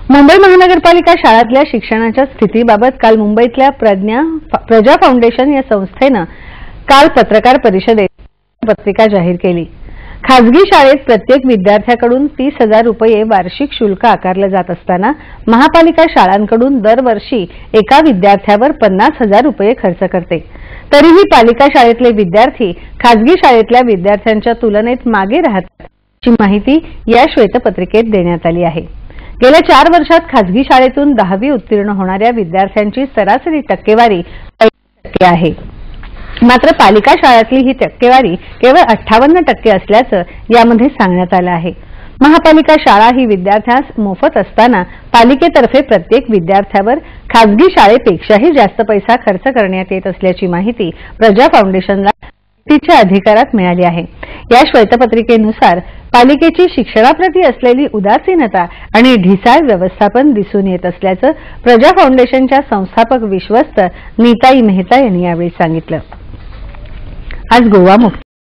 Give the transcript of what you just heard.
मुंबई महानगरपालिका शाळांतल्या शिक्षणाच्या स्थितीबाबत काल मुंबईतल्या प्रजा फाउंडेशन या संस्थेनं काल पत्रकार परिषदेत पत्रिका जाहीर केली। खासगी शाळेत प्रत्येक विद्यार्थ्याकडून 30,000 रुपये वार्षिक शुल्क आकारले जात असताना महापालिका शाळांकडून दरवर्षी एका विद्यार्थ्यावर 50,000 रुपये खर्च करते। तरीही पालिका शाळेतले विद्यार्थी खासगी शाळेतल्या विद्यार्थ्यांच्या तुलनेत मागे राहतात अशी माहिती या श्वेतपत्रिकेत देण्यात आली आहे। गेल्या 4 वर्षात खासगी शाळेतून 10वी उत्तीर्ण होणाऱ्या विद्यार्थ्यांची सरासरी टक्केवारी 50% आहे, मात्र पालिका शाळातली ही टक्केवारी केवळ 58% असल्याचं यामध्ये सांगण्यात आलं आहे। महापालिका शाळा ही विद्यार्थ्यास मोफत असताना पालिकेतर्फे प्रत्येक विद्यार्थ्यावर खासगी शाळेपेक्षाही जास्त पैसा खर्च करण्यात येत असल्याची माहिती प्रजा फाउंडेशनला तिच्या अधिकारात मिळाली आहे। या श्वेतपत्रिकेनुसार पालिकेची शिक्षणाप्रती असलेली उदासीनता आणि ढिसाळ व्यवस्थापन दिसून येत असल्याचं प्रजा फाउंडेशनच्या संस्थापक विश्वस्त नीताई मेहता यांनी यावेळी सांगितलं। आज गोवा मुक्त